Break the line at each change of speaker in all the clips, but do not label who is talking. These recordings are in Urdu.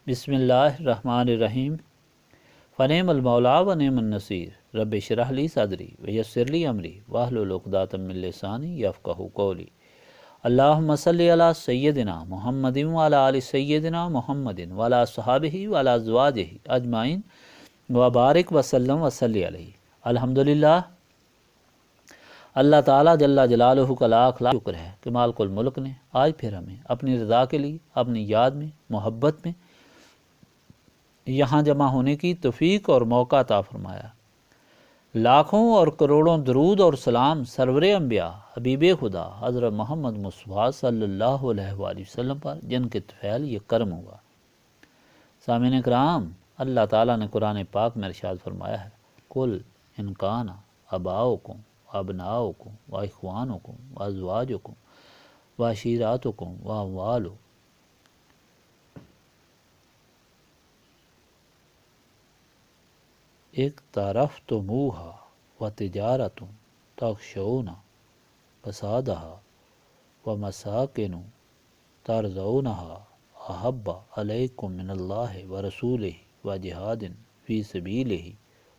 بسم اللہ الرحمن الرحیم فنعم المولا و نعم النصیر رب اشرح لی صدری ویسر لی امری واحلل عقدۃ من لسانی یفقہوا قولی اللہم صلی علی سیدنا محمد وعلی آل سیدنا محمد وعلی اصحابہ وعلی ازواجہ اجمعین وبارک وسلم وصلی علیہ۔ الحمدللہ، اللہ تعالیٰ جل جلالہ کا لاکھ شکر ہے کہ مالک الملک نے آج پھر ہمیں اپنی رضا کے لیے اپنی یاد میں محبت میں یہاں جمع ہونے کی توفیق اور موقع عطا فرمایا۔ لاکھوں اور کروڑوں درود اور سلام سرور انبیاء حبیب خدا حضرت محمد مصطفیٰ صلی اللہ علیہ وآلہ وسلم پر، جن کے طفیل یہ کرم ہوا۔ سامعین کرام، اللہ تعالیٰ نے قرآن پاک میں ارشاد فرمایا ہے، قل ان کان آباؤکم وابناؤکم واخوانکم وازواجکم وعشیراتکم واموال اقترفتموها وتجارة تخشون كسادها ومساكن ترضونها أحب عليكم من الله ورسوله وجهاد في سبيله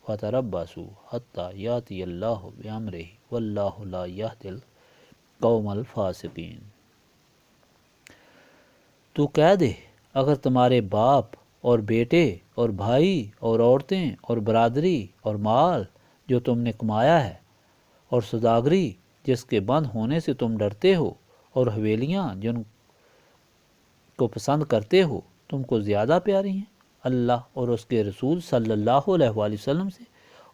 وتربصوا حتى يأتي الله بأمره والله لا يهدي القوم الفاسقين۔ تو کہہ دے، اگر تمہارے باپ اور بیٹے اور بھائی اور عورتیں اور برادری اور مال جو تم نے کمایا ہے اور سوداگری جس کے بند ہونے سے تم ڈرتے ہو اور حویلیاں جن کو پسند کرتے ہو تم کو زیادہ پیاری ہیں اللہ اور اس کے رسول صلی اللہ علیہ وآلہ وسلم سے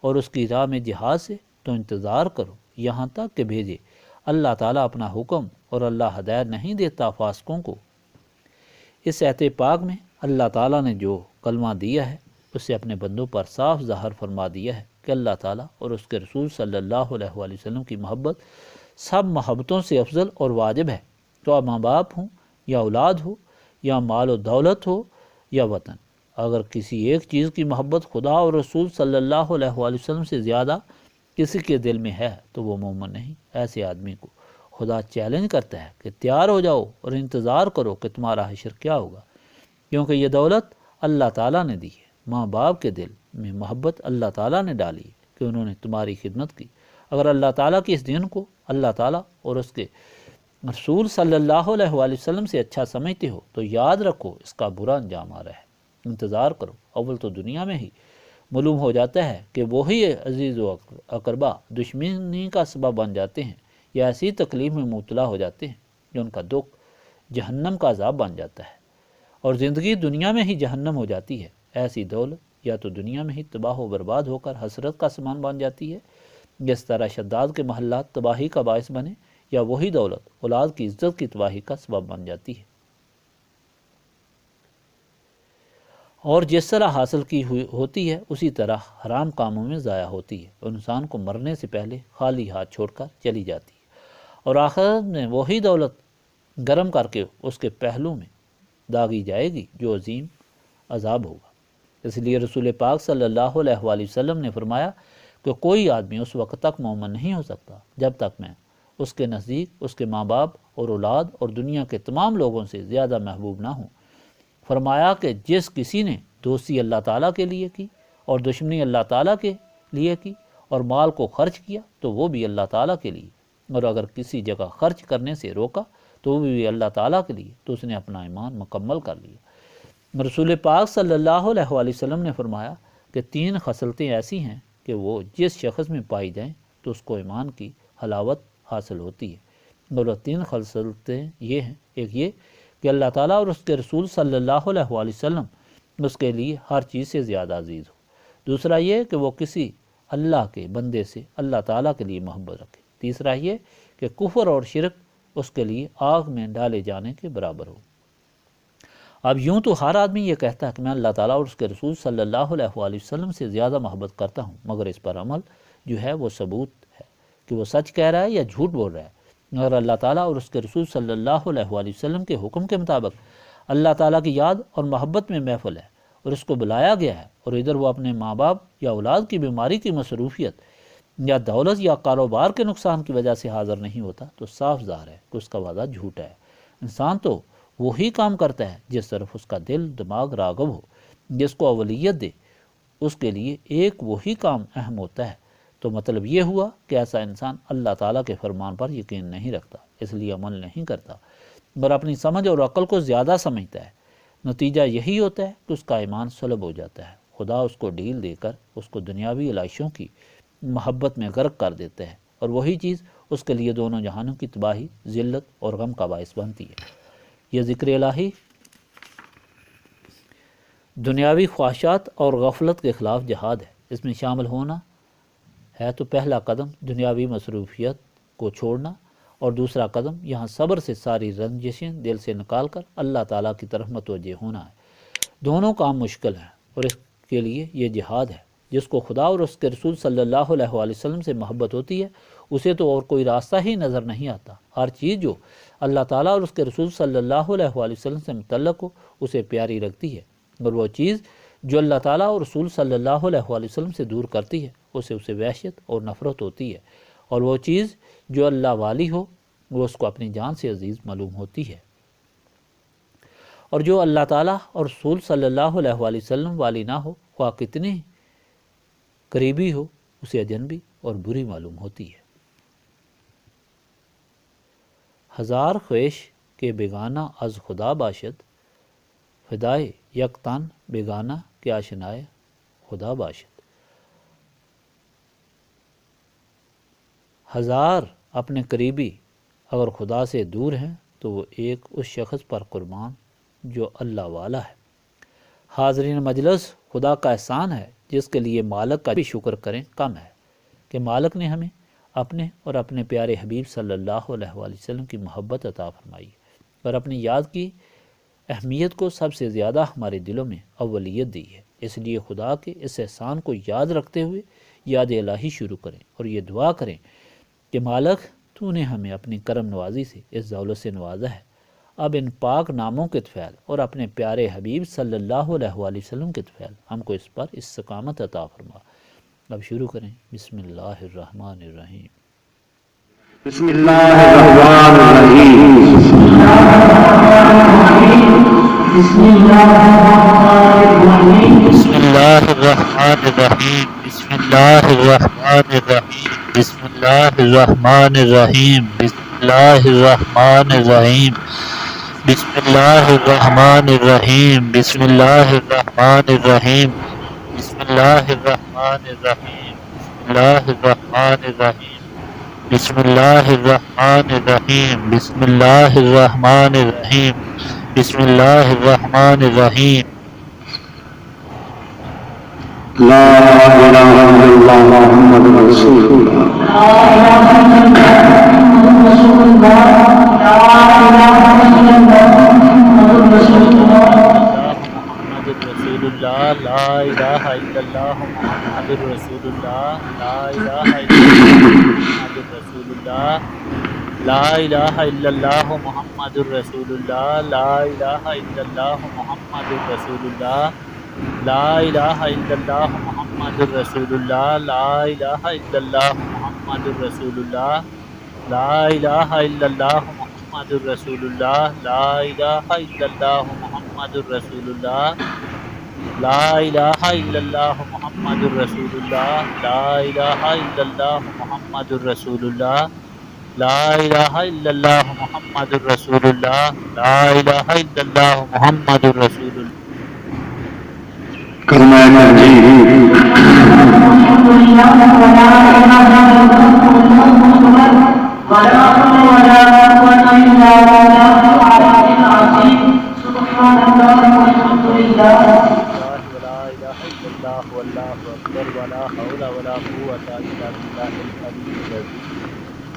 اور اس کی راہ میں جہاد سے، تو انتظار کرو یہاں تک کہ بھیجے اللہ تعالیٰ اپنا حکم، اور اللہ ہدایت نہیں دیتا فاسقوں کو۔ اس آیت پاک میں اللہ تعالیٰ نے جو کلمہ دیا ہے اسے اپنے بندوں پر صاف ظاہر فرما دیا ہے کہ اللہ تعالیٰ اور اس کے رسول صلی اللہ علیہ وآلہ وسلم کی محبت سب محبتوں سے افضل اور واجب ہے، تو اب ماں باپ ہوں یا اولاد ہو یا مال و دولت ہو یا وطن، اگر کسی ایک چیز کی محبت خدا اور رسول صلی اللہ علیہ وآلہ وسلم سے زیادہ کسی کے دل میں ہے تو وہ مومن نہیں۔ ایسے آدمی کو خدا چیلنج کرتا ہے کہ تیار ہو جاؤ اور انتظار کرو کہ تمہارا حشر کیا ہوگا، کیونکہ یہ دولت اللہ تعالیٰ نے دی ہے۔ ماں باپ کے دل میں محبت اللہ تعالیٰ نے ڈالی ہے کہ انہوں نے تمہاری خدمت کی۔ اگر اللہ تعالیٰ کے اس دین کو اللہ تعالیٰ اور اس کے رسول صلی اللہ علیہ وآلہ وسلم سے اچھا سمجھتے ہو تو یاد رکھو اس کا برا انجام آ رہا ہے۔ انتظار کرو، اول تو دنیا میں ہی معلوم ہو جاتا ہے کہ وہی عزیز و اقربا دشمنی کا سبب بن جاتے ہیں یا ایسی تکلیف میں مبتلا ہو جاتے ہیں کہ ان کا دکھ جہنم کا عذاب بن جاتا ہے، اور زندگی دنیا میں ہی جہنم ہو جاتی ہے۔ ایسی دولت یا تو دنیا میں ہی تباہ و برباد ہو کر حسرت کا سامان بن جاتی ہے، جس طرح شداد کے محلات تباہی کا باعث بنے، یا وہی دولت اولاد کی عزت کی تباہی کا سبب بن جاتی ہے، اور جس طرح حاصل کی ہوئی ہوتی ہے اسی طرح حرام کاموں میں ضائع ہوتی ہے، اور انسان کو مرنے سے پہلے خالی ہاتھ چھوڑ کر چلی جاتی ہے، اور آخرت میں وہی دولت گرم کر کے اس کے پہلو میں داغی جائے گی جو عظیم عذاب ہوگا۔ اس لیے رسول پاک صلی اللہ علیہ وآلہ وسلم نے فرمایا کہ کوئی آدمی اس وقت تک مومن نہیں ہو سکتا جب تک میں اس کے نزدیک اس کے ماں باپ اور اولاد اور دنیا کے تمام لوگوں سے زیادہ محبوب نہ ہوں۔ فرمایا کہ جس کسی نے دوستی اللہ تعالیٰ کے لیے کی اور دشمنی اللہ تعالیٰ کے لیے کی اور مال کو خرچ کیا تو وہ بھی اللہ تعالیٰ کے لیے، اور اگر کسی جگہ خرچ کرنے سے روکا تو وہ بھی اللہ تعالیٰ کے لیے، تو اس نے اپنا ایمان مکمل کر لیا۔ رسول پاک صلی اللہ علیہ وآلہ وسلم نے فرمایا کہ 3 خصلتیں ایسی ہیں کہ وہ جس شخص میں پائی جائیں تو اس کو ایمان کی حلاوت حاصل ہوتی ہے، اور وہ 3 خصلتیں یہ ہیں، ایک یہ کہ اللہ تعالیٰ اور اس کے رسول صلی اللہ علیہ وآلہ وسلم اس کے لیے ہر چیز سے زیادہ عزیز ہو، دوسرا یہ کہ وہ کسی اللہ کے بندے سے اللہ تعالیٰ کے لیے محبت رکھے، تیسرا یہ کہ کفر اور شرک اس کے لیے آگ میں ڈالے جانے کے برابر ہو۔ اب یوں تو ہر آدمی یہ کہتا ہے کہ میں اللہ تعالیٰ اور اس کے رسول صلی اللہ علیہ وآلہ وسلم سے زیادہ محبت کرتا ہوں، مگر اس پر عمل جو ہے وہ ثبوت ہے کہ وہ سچ کہہ رہا ہے یا جھوٹ بول رہا ہے۔ اگر اللہ تعالیٰ اور اس کے رسول صلی اللہ علیہ وآلہ وسلم کے حکم کے مطابق اللہ تعالیٰ کی یاد اور محبت میں محفل ہے اور اس کو بلایا گیا ہے، اور ادھر وہ اپنے ماں باپ یا اولاد کی بیماری کی مصروفیت یا دولت یا کاروبار کے نقصان کی وجہ سے حاضر نہیں ہوتا، تو صاف ظاہر ہے کہ اس کا وعدہ جھوٹا ہے۔ انسان تو وہی کام کرتا ہے جس طرف اس کا دل دماغ راغب ہو، جس کو اولویت دے، اس کے لیے ایک وہی کام اہم ہوتا ہے۔ تو مطلب یہ ہوا کہ ایسا انسان اللہ تعالیٰ کے فرمان پر یقین نہیں رکھتا، اس لیے عمل نہیں کرتا اور اپنی سمجھ اور عقل کو زیادہ سمجھتا ہے۔ نتیجہ یہی ہوتا ہے کہ اس کا ایمان سلب ہو جاتا ہے، خدا اس کو ڈھیل دے کر اس کو دنیاوی علائشوں کی محبت میں غرق کر دیتا ہے، اور وہی چیز اس کے لیے دونوں جہانوں کی تباہی، ذلت اور غم کا باعث بنتی ہے۔ یہ ذکر الہی دنیاوی خواہشات اور غفلت کے خلاف جہاد ہے۔ اس میں شامل ہونا ہے تو پہلا قدم دنیاوی مصروفیت کو چھوڑنا، اور دوسرا قدم یہاں صبر سے ساری رنجشیں دل سے نکال کر اللہ تعالیٰ کی طرف متوجہ ہونا ہے۔ دونوں کام مشکل ہیں، اور اس کے لیے یہ جہاد ہے۔ جس کو خدا اور اس کے رسول صلی اللہ علیہ وآلہ وسلم سے محبت ہوتی ہے، اسے تو اور کوئی راستہ ہی نظر نہیں آتا۔ ہر چیز جو اللہ تعالیٰ اور اس کے رسول صلی اللہ علیہ وآلہ وسلم سے متعلق ہو، اسے پیاری لگتی ہے، اور وہ چیز جو اللہ تعالیٰ اور رسول صلی اللہ علیہ وآلہ وسلم سے دور کرتی ہے، اسے وحشت اور نفرت ہوتی ہے، اور وہ چیز جو اللہ والی ہو، وہ اس کو اپنی جان سے عزیز معلوم ہوتی ہے، اور جو اللہ تعالیٰ اور رسول صلی اللہ علیہ وآلہ وسلم والی نہ ہو، خواہ کتنی قریبی ہو، اسے اجنبی اور بری معلوم ہوتی ہے۔ ہزار خواہش کے بیگانہ از خدا باشد، فدائے یک تن بیگانہ کے آشنائے خدا باشد۔ ہزار اپنے قریبی اگر خدا سے دور ہیں تو وہ ایک اس شخص پر قربان جو اللہ والا ہے۔ حاضرین مجلس، خدا کا احسان ہے جس کے لیے مالک کا بھی شکر کریں کم ہے، کہ مالک نے ہمیں اپنے اور اپنے پیارے حبیب صلی اللہ علیہ وآلہ وسلم کی محبت عطا فرمائی، اور اپنی یاد کی اہمیت کو سب سے زیادہ ہمارے دلوں میں اولیت دی ہے۔ اس لیے خدا کے اس احسان کو یاد رکھتے ہوئے یاد الہی شروع کریں، اور یہ دعا کریں کہ مالک، تو نے ہمیں اپنی کرم نوازی سے اس دولت سے نوازا ہے، اب ان پاک ناموں کے طفیل اور اپنے پیارے حبیب صلی اللہ علیہ وآلہ وسلم کے طفیل ہم کو اس پر استقامت عطا فرما۔ اب شروع کریں۔ بسم اللہ الرحمن الرحیم۔
بسم اللہ الرحمن الرحیم۔ بسم اللہ الرحمن الرحیم۔ بسم اللہ الرحمن الرحیم۔ بسم اللہ الرحمن الرحیم۔ بسم اللہ الرحمن الرحیم۔ بسم اللہ الرحمن الرحیم۔ بسم اللہ الرحمن الرحیم۔ بسم اللہ الرحمن الرحیم۔ بسم اللہ الرحمن الرحیم۔ بسم اللہ الرحمن الرحیم۔ بسم اللہ الرحمن الرحیم۔ لا الہ الا اللہ محمد رسول اللہ۔
لا الہ الا اللہ محمد رسول اللہ۔ لا الہ الا اللہ محمد رسول اللہ۔ لا الہ الا اللہ محمد رسول اللہ۔ لا الہ الا اللہ محمد رسول اللہ۔ لا الہ الا اللہ محمد رسول اللہ۔ لا الہ الا اللہ محمد رسول اللہ۔ لا الہ الا اللہ محمد رسول اللہ۔ لا الہ الا اللہ محمد رسول اللہ۔ لا الہ الا اللہ محمد رسول اللہ۔ لا الہ الا اللہ محمد رسول اللہ۔ لا الہ الا اللہ محمد رسول اللہ۔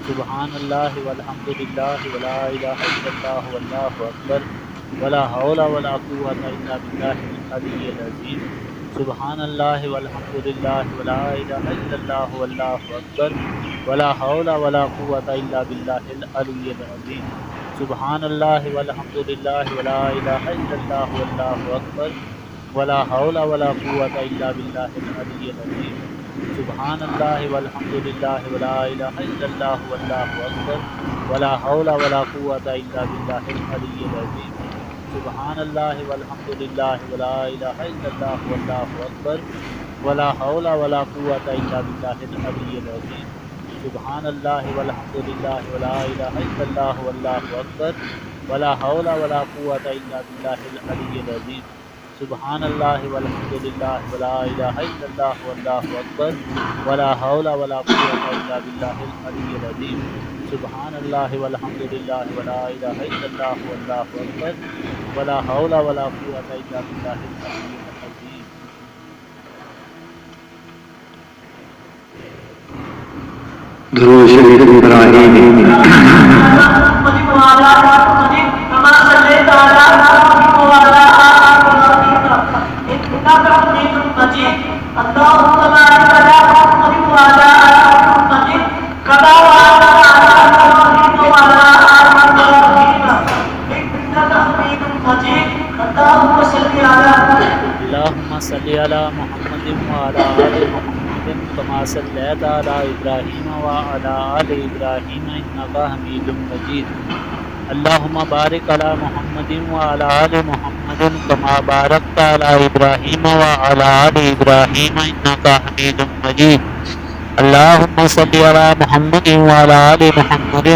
سبحان اللہ والحمد للہ ولا الہ الا اللہ واللہ اکبر ولا حول ولا قوۃ الا باللہ العلی العظیم۔ سبحان اللہ والحمد للہ ولا الہ الا اللہ واللہ اکبر ولا حول ولا قوۃ الا باللہ العلی العظیم۔ سبحان اللہ والحمد للہ ولا الہ الا اللہ واللہ اکبر ولا حول ولا قوۃ الا باللہ العلی العظیم۔ سبحان اللہ والحمد للہ ولا الہ الا اللہ واللہ اکبر ولا حول ولا قوۃ الا باللہ العلی العظیم۔ سبحان اللہ والحمد للہ ولا الہ الا اللہ واللہ اکبر ولا حول ولا قوة الا باللہ العلی العظیم سبحان اللہ والحمد للہ ولا الہ الا اللہ واللہ اکبر ولا حول ولا قوة الا باللہ العلی العظیم سبحان اللہ والحمد للہ ولا الہ الا اللہ واللہ اکبر ولا حول ولا قوة الا باللہ العلی العظیم سبحان اللہ والحمد للہ ولا الہ الا اللہ واللہ اکبر ولا حول ولا قوة الا باللہ العلی العظیم.
درود شریف ابراہیمی.
اللہم صلی علی محمد وعلی آل محمد کما صلیت علی ابراہیم وعلی آل ابراہیم انکا حمید مجید اللہم بارک علی محمد وعلی آل محمد کما بارکت علی ابراہیم وعلی آل ابراہیم انکا حمید مجید اللہم صلی علی محمد وعلی آل محمد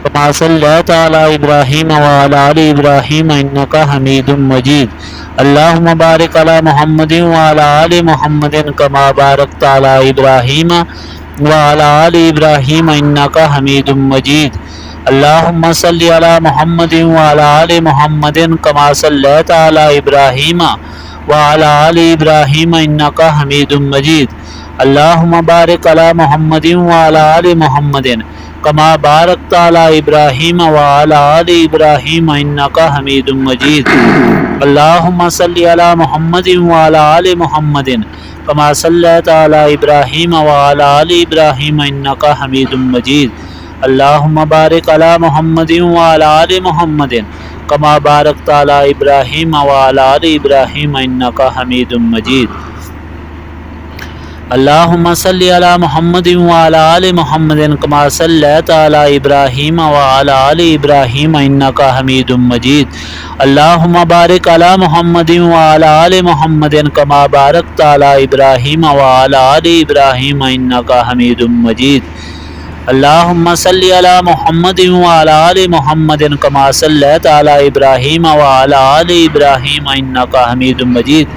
کما صلیت علی ابراہیم وعلی آل ابراہیم انکا حمید مجید اللہم بارک علی محمد وعلی آل محمد کما بارکت علی ابراہیم وعلی آل ابراہیم انکا حمید مجید اللہم صلی علی محمد وعلی آل محمد کما صلیت علی ابراہیم وعلی آل ابراہیم انکا حمید مجید اللہم بارک علی محمد وعلی آل محمد کما بارکت علی ابراہیم وعلی آل ابراہیم انکا حمید مجید اللہم صلی علی محمد وعلی آل محمد کما صلیت علی ابراہیم وعلی آل ابراہیم انکا حمید مجید اللہم بارک علی محمد وعلی آل محمد کما بارکت علی ابراہیم وعلی آل ابراہیم انکا حمید مجید اللہم صلی علی محمد وعلی آل محمد کما صلیت علی ابراہیم وعلی آل ابراہیم انکا حمید مجید اللہم بارک علی محمد وعلی آل محمد کما بارکت علی ابراہیم وعلی آل ابراہیم انکا حمید مجید اللہم صلی علی محمد وعلی آل محمد کما صلیت علی ابراہیم وعلی آل ابراہیم انکا حمید مجید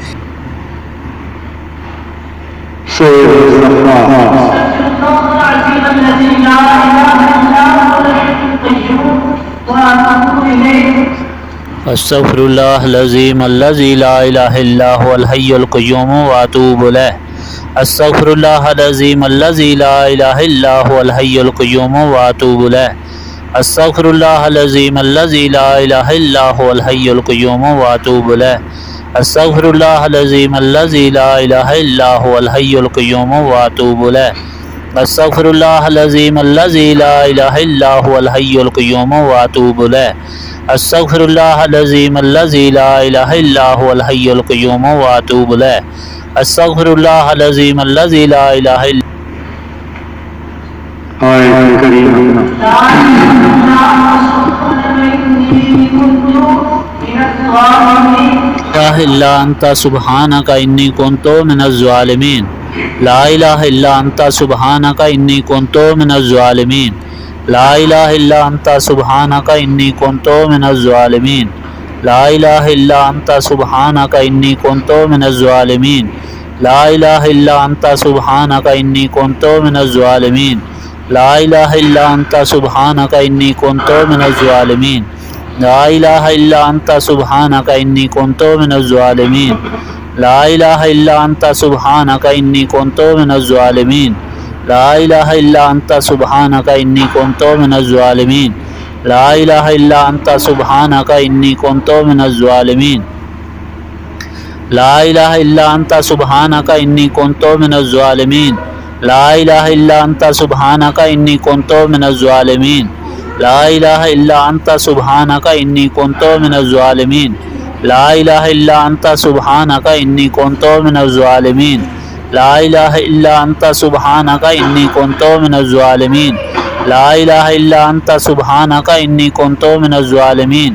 استغفر اللہ العظیم الذی لا الہ الا هو الحی القیوم واتوب الیہ استغفر اللہ العظیم الذی لا الہ الا هو الحی القیوم واتوب الیہ استغفر اللہ العظیم الذی لا الہ الا هو الحی القیوم واتوب الیہ استغفر اللہ العظیم الذی لا الہ الا هو الحی القیوم واتوب الیہ استغفر اللہ العظیم الذی لا الہ الا هو الحی القیوم واتوب الیہ استغفر اللہ العظیم الذی لا الہ الا هو الحی القیوم واتوب الیہ استغفر اللہ العظیم الذی لا الہ الا
آیت کریمہ.
لا الہ الا انت سبحانک انی کنت من الظالمین لا الہ الا انت سبحانک انی کنت من الظالمین لا الہ الا انت سبحانک انی کنت من الظالمین لا الہ الا انت سبحانک انی کنت من الظالمین لا الہ الا انت سبحانک انی کنت من الظالمین لا الہ الا انت سبحانک انی کنت من الظالمین لا الہ الا انت سبحانک انی کنت من الظالمین لا الہ الا انت سبحانک انی کنت من الظالمین لا الہ الا انت سبحانک انی کنت من الظالمین لا الہ الا انت سبحانک انی کنت من الظالمین لا الہ الا انت سبحانک انی کنت من الظالمین لا الہ الا انت سبحانک انی کنت من الظالمین لا الہ الا انت سبحانک انی کنت من الظالمین لا الہ الا انت سبحانک انی کنت من الظالمین لا الہ الا انت سبحانک انی کنت من الظالمین لا الہ الا انت سبحانک انی کنت من الظالمین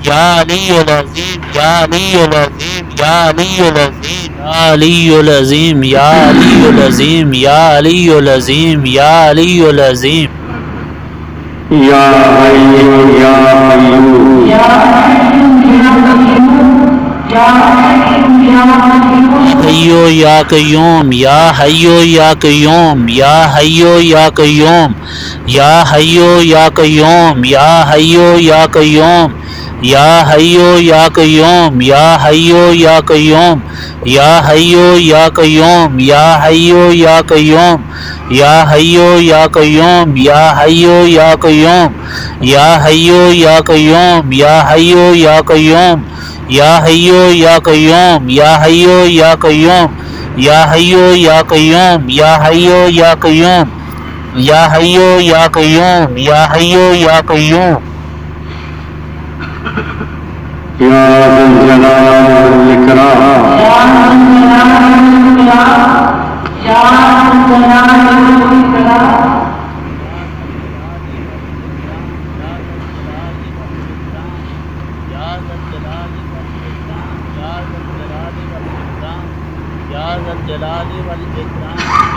یا علی العظیم یا علی العظیم یا علی العظیم یا علی العظیم یا علی العظیم یا علی العظیم
یا حی یا قیوم
حیو یا قیوم یا حیو یا قیوم یا حیو یا قیوم یا حیو یا قیوم یا حیو یا قیوم یا حیو یا قیوم یا حیو یا قیوم یا حیو یا قیوم یا حیو یا قیوم یا حیو یا قیوم یا حیو یا قیوم یا حیو یا قیوم یا حیو یا قیوم یا حیو یا قیوم یا حیو یا قیوم یا حیو یا قیوم یا حیو یا قیوم یا حیو یا قیوم یا حیو یا قیوم
یا ذا الجلال والاکرام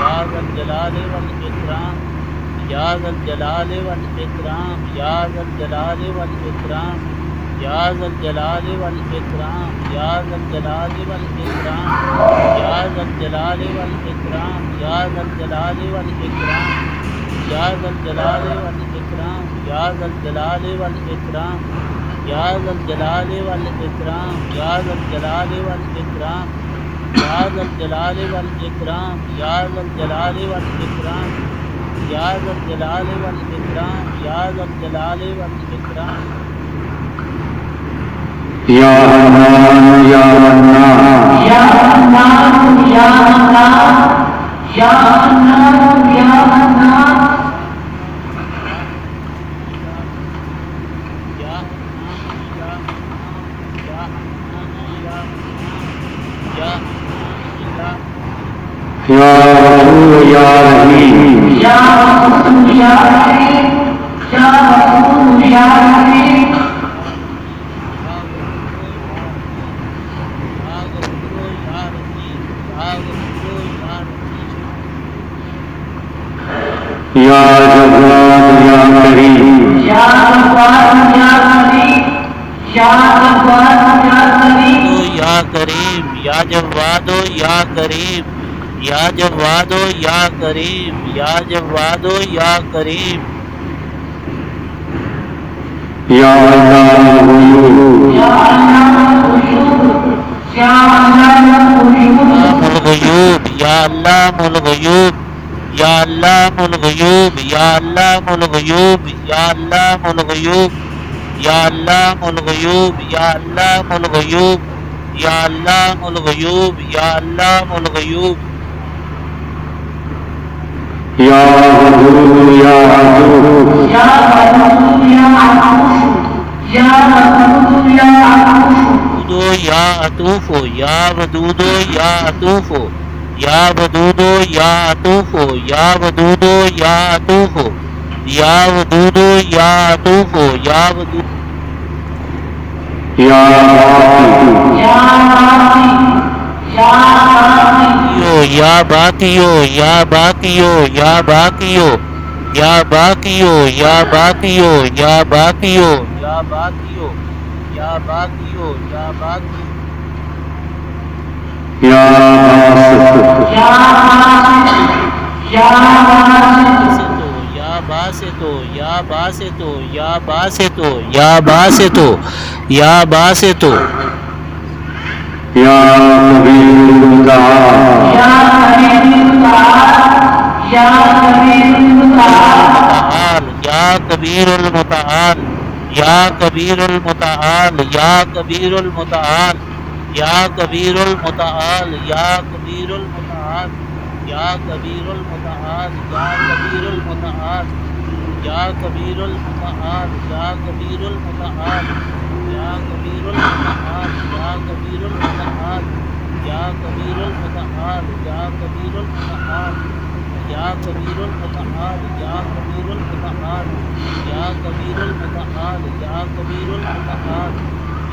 یا ذا الجلال والاکرام یا ذا الجلال والاکرام یا ذا الجلال والاکرام یا ذا الجلال والاکرام یا ذا الجلال والاکرام یا ذا الجلال والاکرام یا ذا الجلال والاکرام یا ذا الجلال والاکرام یا ذا الجلال والاکرام یا ذا الجلال والاکرام یا ذا الجلال والاکرام یا ذا الجلال والاکرام یا ذا الجلال والاکرام یا ذا الجلال والاکرام
یا رحمان یا منان
یا منان یا منان یا منان یا منان
یا غفور یا رحیم
یا غفور یا رحیم یا غفور یا رحیم
یا جواد یا کریم
یا جواد یا کریم یا جواد یا کریم
یا کریم یا جواد یا کریم یا جواد یا کریم یا جواد یا کریم
یا علام الغیوب
یا علام الغیوب یا علام الغیوب
یا علام الغیوب یا علام الغیوب یا علام الغیوب یا علام الغیوب یا علام الغیوب یا علام الغیوب یا علام الغیوب یا علام الغیوب
یا غفور یا عفو
یا غفور یا عفو یا غفور یا عفو
یا عطوف یا ودود یا عطوف یا ودود یا عطوف یا ودود یا عطوف یا ودود یا عطوف یا ودود
یا
باقی یا باقی
یا باقیو یا باقیو یا باقیو یا باقیو یا باقیو یا باقیو یا باقیو
یا
باسطو یا باسطو یا باسطو یا باسطو یا باسطو
یا کبیر المتعال
یا کبیر المتعال
یا کبیر المتعال یا کبیر المتعال یا کبیر المتعال یا کبیر المتعال یا کبیر المتعال یا کبیر المتعال یا کبیر المتعال یا کبیر المتعال یا کبیر المتعال یا کبیر المتعال یا کبیر المتعال یا کبیر المتعال یا کبیر المتعال یا کبیر المتعال یا کبیر المتعال یا کبیر المتعال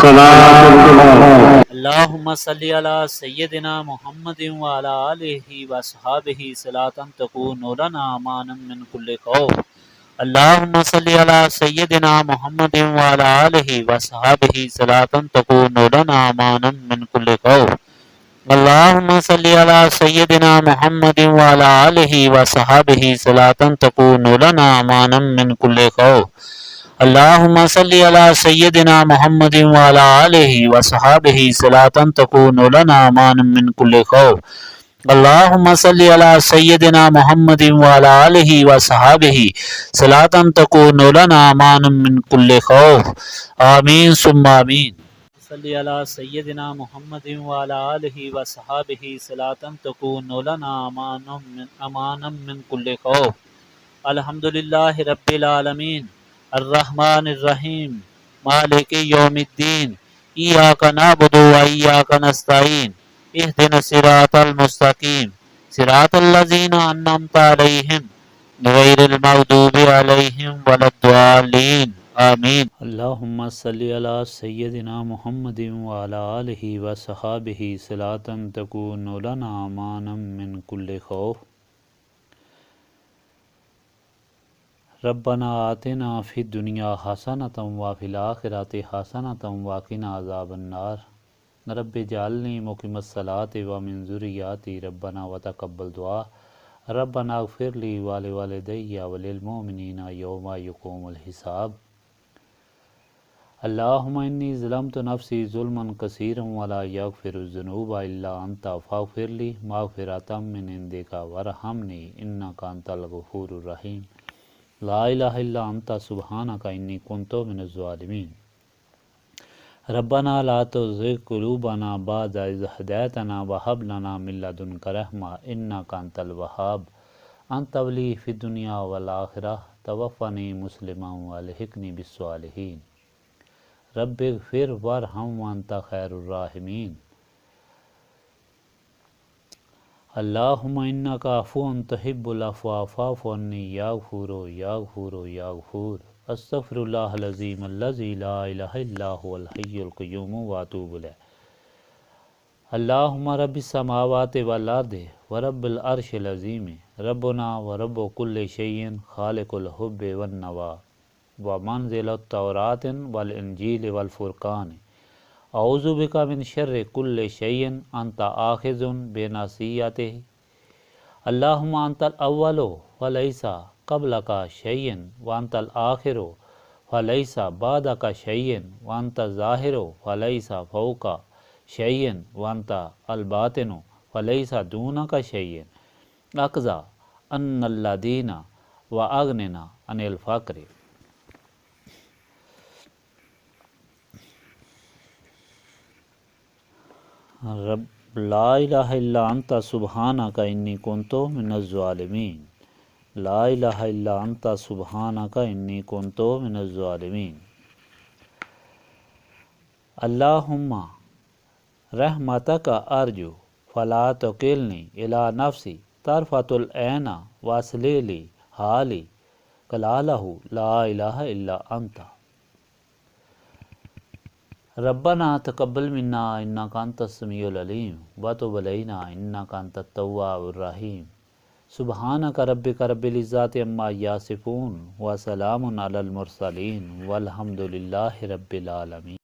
صلاة الله
اللهم صل على سيدنا محمد وعلى آله وصحابه صلاة تكون لنا امانا من كل خوف. اللهم صل على سيدنا محمد وعلى آله وصحابه صلاة تكون لنا امانا من كل خوف. اللهم صل على سيدنا محمد وعلى آله وصحابه صلاة تكون لنا امانا من كل خوف. اللهم صل على سيدنا محمد وعلى آله وصحابه صلاة تكون لنا امانا من كل خوف. اللهم صل على سيدنا محمد وعلى آله وصحابه صلاة تكون لنا امانا من كل خوف. آمين ثم آمين. صل على سيدنا محمد وعلى آله وصحابه صلاة تكون لنا امانا من كل خوف. الحمد لله رب العالمين الرحمن الرحيم مالك يوم الدين إياك نعبد وإياك نستعين اهدنا الصراط المستقيم صراط الذين أنعمت عليهم غير المغضوب عليهم ولا الضالين آمين. اللهم صل على سيدنا محمد وعلى آله وصحابه صلاة تكون لنا امانا من كل خوف. ربنا آتنا فی الدنیا حسنۃ وفی الآخرۃ حسنۃ وقنا عذاب النار. رب اجعلنی مقیم الصلاۃ ومن ذریاتی ربنا وتقبل دعا. ربنا اغفر لی ولوالدی وللمؤمنین یوم یقوم الحساب. اللہم انی ظلمت نفسی ظلما کثیرا ولا یغفر الذنوب الا انت فاغفر لی مغفرۃ من عندک وارحمنی انک انت الغفور الرحیم. لا الہ الا انت سبحانک انی کنت من الظالمین. ربنا لا تزغ قلوبنا بعد اذ ہدیتنا وہب لنا من لدنک رحمۃ انک انت الوہاب. انت ولی فی الدنیا والآخرہ توفنی مسلما والحقنی بالصالحین. رب اغفر وارحم وانت خیر الراحمین. اللہم انک عفو تحب العفو فاعف عنی یا غفور یا غفور یا غفور. استغفر اللہ العظیم الذی لا الہ الا هو الحی القیوم واتوب الیہ. اللہم رب السماوات والارض ورب العرش العظیم ربنا ورب کل شیء خالق الحب والنوى ومنزل التوراۃ والانجیل والفرقان. اعوذ بک من شر کل شیء انت آخذ بناصیتہ. اللہم انت الاول فلیس قبلک شیء وانت الآخر فلیس بعدک شیء وانت الظاہر فلیس فوقک شیء وانت الباطن فلیس دونک شیء. اقضی ان الذین واغننا عن الفقر. رب لا الہ الا انت سبحانک انی کنت من الظالمین. لا الہ الا انت سبحانک انی کنت من الظالمین. اللہم رحمتک ارجو فلا تکلنی الی نفسی طرفۃ العین واصلح لی حالی کلالہ لا الہ الا انت. ربنا تقبل منا انک انت السمیع العلیم وتب علینا انک انت التواب الرحیم. سبحانک ربک رب العزۃ عما یصفون وسلام علی المرسلین والحمد للہ رب العالمین.